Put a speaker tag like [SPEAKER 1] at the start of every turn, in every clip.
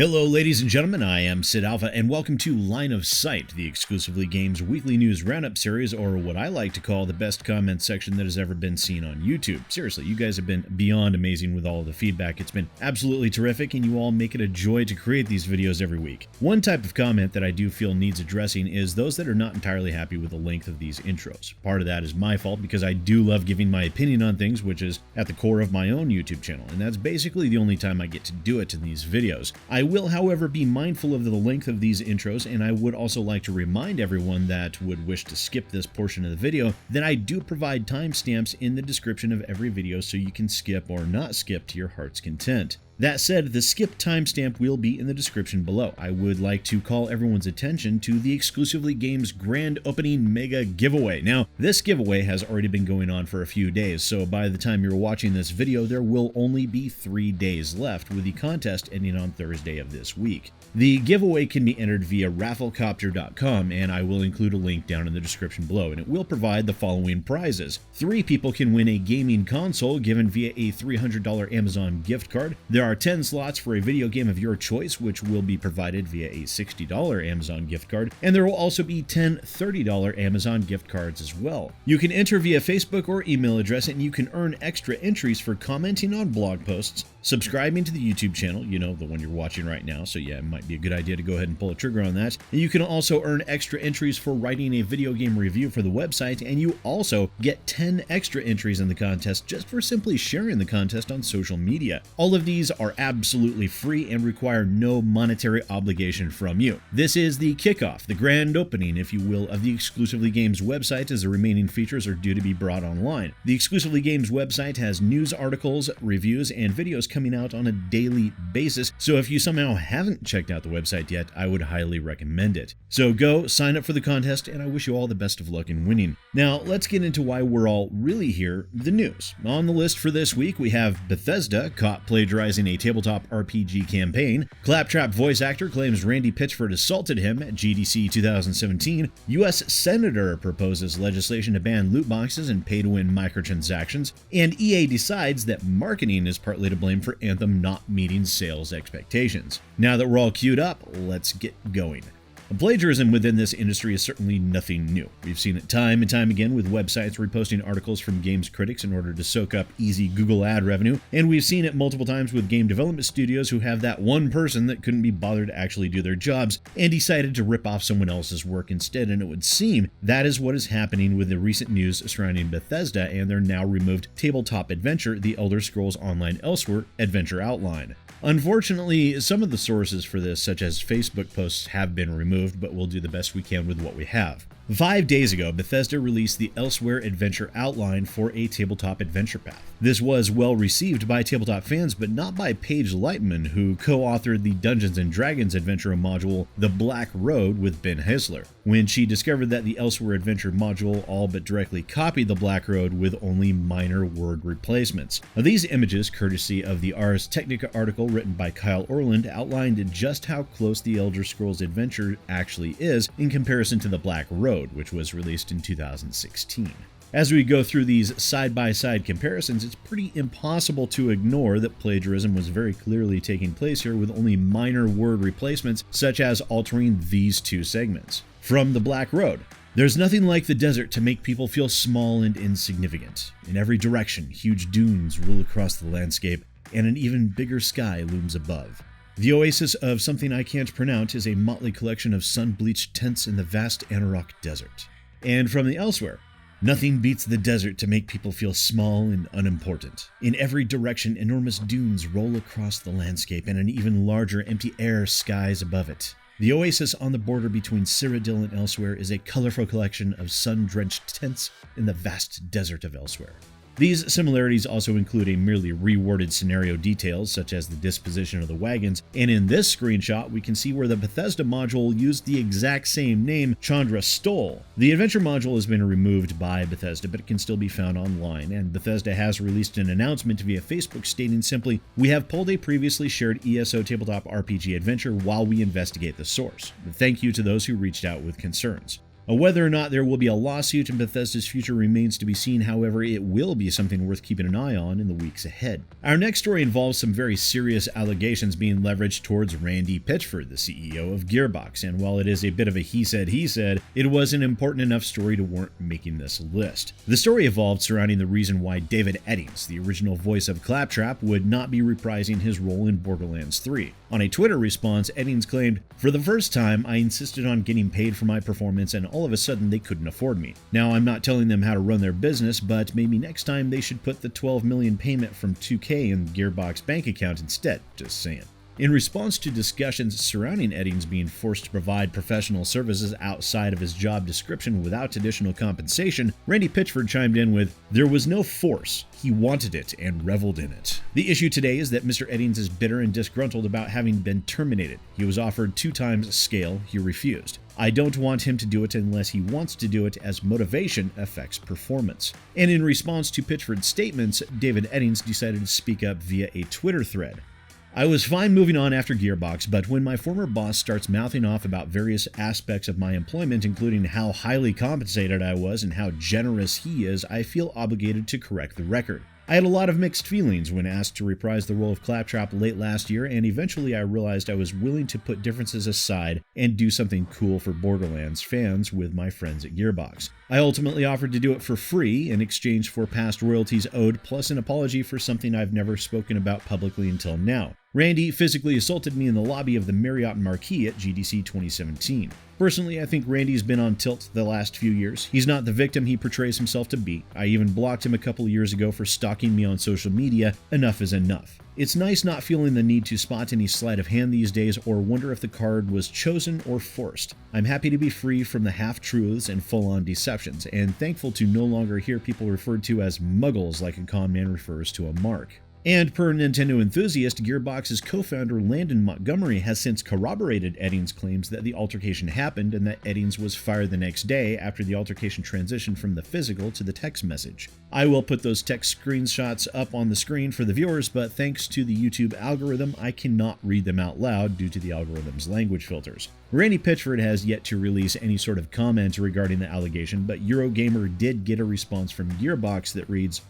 [SPEAKER 1] Hello ladies and gentlemen, I am Sid Alpha and welcome to Line of Sight, the Exclusively Games weekly news roundup series, or what I like to call the best comment section that has ever been seen on YouTube. Seriously, you guys have been beyond amazing with all of the feedback. It's been absolutely terrific and you all make it a joy to create these videos every week. One type of comment that I do feel needs addressing is those that are not entirely happy with the length of these intros. Part of that is my fault because I do love giving my opinion on things, which is at the core of my own YouTube channel, and that's basically the only time I get to do it in these videos. I will, however, be mindful of the length of these intros, and I would also like to remind everyone that would wish to skip this portion of the video that I do provide timestamps in the description of every video so you can skip or not skip to your heart's content. That said, the skip timestamp will be in the description below. I would like to call everyone's attention to the Exclusively Games grand opening mega giveaway. Now, this giveaway has already been going on for a few days, so by the time you're watching this video, there will only be 3 days left, with the contest ending on Thursday of this week. The giveaway can be entered via rafflecopter.com, and I will include a link down in the description below, and it will provide the following prizes. 3 people can win a gaming console given via a $300 Amazon gift card. There are 10 slots for a video game of your choice, which will be provided via a $60 Amazon gift card, and there will also be 10 $30 Amazon gift cards as well. You can enter via Facebook or email address, and you can earn extra entries for commenting on blog posts, subscribing to the YouTube channel, you know, the one you're watching right now, so yeah, it might be a good idea to go ahead and pull a trigger on that. And you can also earn extra entries for writing a video game review for the website, and you also get 10 extra entries in the contest just for simply sharing the contest on social media. All of these are absolutely free and require no monetary obligation from you. This is the kickoff, the grand opening, if you will, of the Exclusively Games website, as the remaining features are due to be brought online. The Exclusively Games website has news articles, reviews, and videos coming out on a daily basis, so if you somehow haven't checked out the website yet, I would highly recommend it. So go sign up for the contest, and I wish you all the best of luck in winning. Now, let's get into why we're all really here, the news. On the list for this week, we have Bethesda caught plagiarizing a tabletop RPG campaign, Claptrap voice actor claims Randy Pitchford assaulted him at GDC 2017, US Senator proposes legislation to ban loot boxes and pay-to-win microtransactions, and EA decides that marketing is partly to blame for Anthem not meeting sales expectations. Now that we're all queued up, let's get going. Plagiarism within this industry is certainly nothing new. We've seen it time and time again with websites reposting articles from games critics in order to soak up easy Google ad revenue, and we've seen it multiple times with game development studios who have that one person that couldn't be bothered to actually do their jobs and decided to rip off someone else's work instead, and it would seem that is what is happening with the recent news surrounding Bethesda and their now removed tabletop adventure, The Elder Scrolls Online Elsewhere Adventure Outline. Unfortunately, some of the sources for this, such as Facebook posts, have been removed, but we'll do the best we can with what we have. 5 days ago, Bethesda released the Elsewhere Adventure Outline for a tabletop adventure path. This was well received by tabletop fans, but not by Paige Lightman, who co-authored the Dungeons & Dragons adventure module The Black Road with Ben Hesler. When she discovered that the Elsewhere Adventure module all but directly copied The Black Road with only minor word replacements. Now, these images, courtesy of the Ars Technica article written by Kyle Orland, outlined just how close the Elder Scrolls adventure actually is in comparison to The Black Road, which was released in 2016. As we go through these side-by-side comparisons, it's pretty impossible to ignore that plagiarism was very clearly taking place here with only minor word replacements, such as altering these 2 segments. From The Black Road, there's nothing like the desert to make people feel small and insignificant. In every direction, huge dunes rule across the landscape, and an even bigger sky looms above. The oasis of something I can't pronounce is a motley collection of sun-bleached tents in the vast Anarok Desert. And from the Elsewhere, nothing beats the desert to make people feel small and unimportant. In every direction, enormous dunes roll across the landscape, and an even larger empty air skies above it. The oasis on the border between Cyrodiil and Elsewhere is a colorful collection of sun-drenched tents in the vast desert of Elsewhere. These similarities also include a merely reworded scenario details, such as the disposition of the wagons, and in this screenshot we can see where the Bethesda module used the exact same name Chandra stole. The adventure module has been removed by Bethesda, but it can still be found online, and Bethesda has released an announcement via Facebook stating simply, "We have pulled a previously shared ESO tabletop RPG adventure while we investigate the source. Thank you to those who reached out with concerns." Whether or not there will be a lawsuit in Bethesda's future remains to be seen. However, it will be something worth keeping an eye on in the weeks ahead. Our next story involves some very serious allegations being leveraged towards Randy Pitchford, the CEO of Gearbox, and while it is a bit of a he said, it was an important enough story to warrant making this list. The story evolved surrounding the reason why David Eddings, the original voice of Claptrap, would not be reprising his role in Borderlands 3. On a Twitter response, Eddings claimed, "For the first time, I insisted on getting paid for my performance, and all of a sudden they couldn't afford me. Now, I'm not telling them how to run their business, but maybe next time they should put the $12 million payment from 2K in Gearbox bank account instead, just saying." In response to discussions surrounding Eddings being forced to provide professional services outside of his job description without additional compensation, Randy Pitchford chimed in with, "There was no force. He wanted it and reveled in it." The issue today is that Mr. Eddings is bitter and disgruntled about having been terminated. He was offered 2 times scale. He refused. "I don't want him to do it unless he wants to do it, as motivation affects performance." And in response to Pitchford's statements, David Eddings decided to speak up via a Twitter thread. "I was fine moving on after Gearbox, but when my former boss starts mouthing off about various aspects of my employment, including how highly compensated I was and how generous he is, I feel obligated to correct the record. I had a lot of mixed feelings when asked to reprise the role of Claptrap late last year, and eventually I realized I was willing to put differences aside and do something cool for Borderlands fans with my friends at Gearbox. I ultimately offered to do it for free in exchange for past royalties owed, plus an apology for something I've never spoken about publicly until now. Randy physically assaulted me in the lobby of the Marriott Marquis at GDC 2017. Personally, I think Randy's been on tilt the last few years. He's not the victim he portrays himself to be. I even blocked him a couple of years ago for stalking me on social media. Enough is enough. It's nice not feeling the need to spot any sleight of hand these days or wonder if the card was chosen or forced. I'm happy to be free from the half-truths and full-on deceptions, and thankful to no longer hear people referred to as muggles like a con man refers to a mark." And per Nintendo Enthusiast, Gearbox's co-founder Landon Montgomery has since corroborated Eddings' claims that the altercation happened and that Eddings was fired the next day after the altercation transitioned from the physical to the text message. I will put those text screenshots up on the screen for the viewers, but thanks to the YouTube algorithm, I cannot read them out loud due to the algorithm's language filters. Randy Pitchford has yet to release any sort of comment regarding the allegation, but Eurogamer did get a response from Gearbox that reads,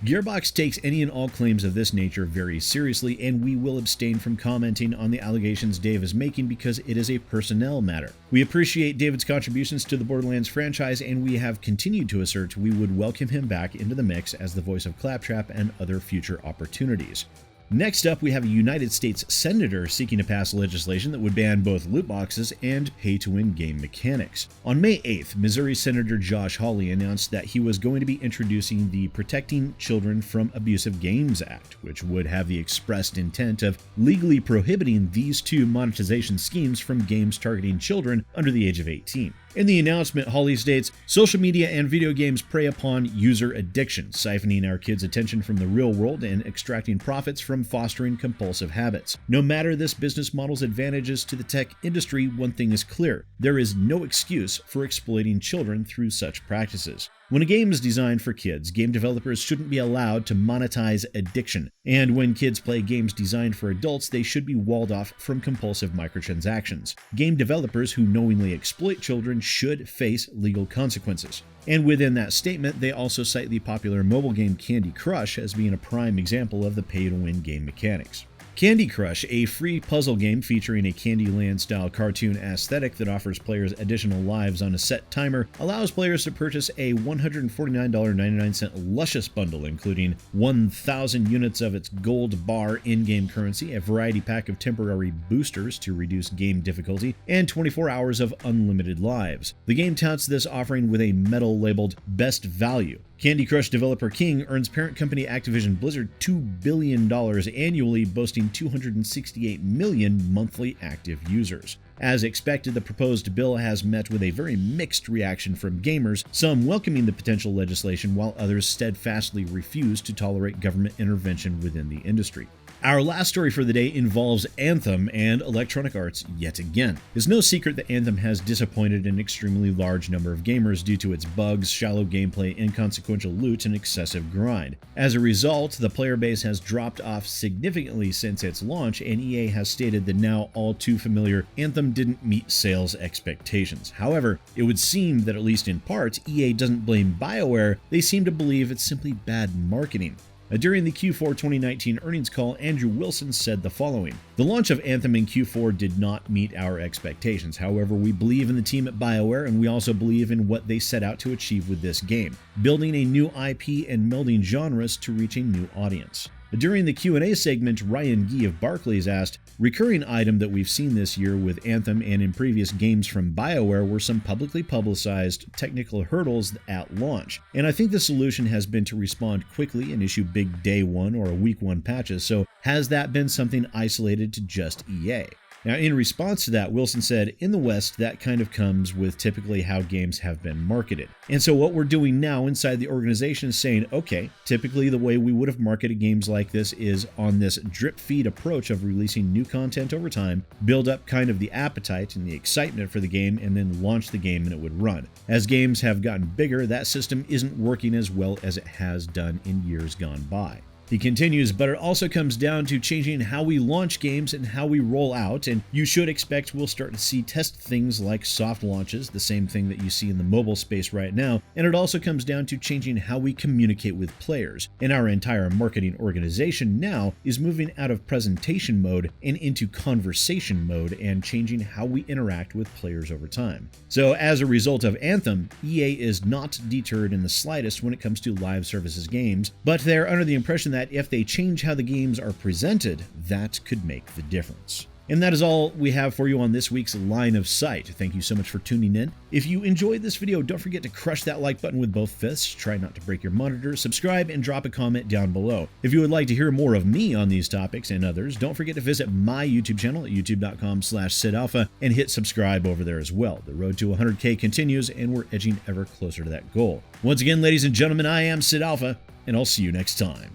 [SPEAKER 1] "Gearbox takes any and all claims of this nature very seriously, and we will abstain from commenting on the allegations Dave is making because it is a personnel matter. We appreciate David's contributions to the Borderlands franchise, and we have continued to assert we would welcome him back into the mix as the voice of Claptrap and other future opportunities." Next up, we have a United States senator seeking to pass legislation that would ban both loot boxes and pay-to-win game mechanics. On May 8th, Missouri Senator Josh Hawley announced that he was going to be introducing the Protecting Children from Abusive Games Act, which would have the expressed intent of legally prohibiting these 2 monetization schemes from games targeting children under the age of 18. In the announcement, Hawley states, "Social media and video games prey upon user addiction, siphoning our kids' attention from the real world and extracting profits from fostering compulsive habits. No matter this business model's advantages to the tech industry, one thing is clear. There is no excuse for exploiting children through such practices. When a game is designed for kids, game developers shouldn't be allowed to monetize addiction. And when kids play games designed for adults, they should be walled off from compulsive microtransactions. Game developers who knowingly exploit children should face legal consequences." And within that statement, they also cite the popular mobile game Candy Crush as being a prime example of the pay-to-win game mechanics. Candy Crush, a free puzzle game featuring a Candyland-style cartoon aesthetic that offers players additional lives on a set timer, allows players to purchase a $149.99 Luscious bundle, including 1,000 units of its gold bar in-game currency, a variety pack of temporary boosters to reduce game difficulty, and 24 hours of unlimited lives. The game touts this offering with a medal labeled Best Value. Candy Crush developer King earns parent company Activision Blizzard $2 billion annually, boasting 268 million monthly active users. As expected, the proposed bill has met with a very mixed reaction from gamers, some welcoming the potential legislation while others steadfastly refuse to tolerate government intervention within the industry. Our last story for the day involves Anthem and Electronic Arts yet again. It's no secret that Anthem has disappointed an extremely large number of gamers due to its bugs, shallow gameplay, inconsequential loot, and excessive grind. As a result, the player base has dropped off significantly since its launch, and EA has stated the now all too familiar Anthem didn't meet sales expectations. However, it would seem that at least in part, EA doesn't blame BioWare, they seem to believe it's simply bad marketing. During the Q4 2019 earnings call, Andrew Wilson said the following: "The launch of Anthem in Q4 did not meet our expectations. However, we believe in the team at BioWare, and we also believe in what they set out to achieve with this game, building a new IP and melding genres to reach a new audience." During the Q&A segment, Ryan Gee of Barclays asked, "Recurring item that we've seen this year with Anthem and in previous games from BioWare were some publicly publicized technical hurdles at launch, and I think the solution has been to respond quickly and issue big day one or week one patches, so has that been something isolated to just EA?" Now, in response to that, Wilson said, "In the West, that kind of comes with typically how games have been marketed. And so what we're doing now inside the organization is saying, okay, typically the way we would have marketed games like this is on this drip feed approach of releasing new content over time, build up kind of the appetite and the excitement for the game, and then launch the game and it would run. As games have gotten bigger, that system isn't working as well as it has done in years gone by." He continues, "But it also comes down to changing how we launch games and how we roll out, and you should expect we'll start to see test things like soft launches, the same thing that you see in the mobile space right now, and it also comes down to changing how we communicate with players. And our entire marketing organization now is moving out of presentation mode and into conversation mode and changing how we interact with players over time." So as a result of Anthem, EA is not deterred in the slightest when it comes to live services games, but they're under the impression that if they change how the games are presented, that could make the difference. And that is all we have for you on this week's Line of Sight. Thank you so much for tuning in. If you enjoyed this video, don't forget to crush that like button with both fists, try not to break your monitor, subscribe, and drop a comment down below. If you would like to hear more of me on these topics and others, don't forget to visit my YouTube channel at youtube.com/sidalpha and hit subscribe over there as well. The road to 100K continues, and we're edging ever closer to that goal. Once again, ladies and gentlemen, I am Sid Alpha, and I'll see you next time.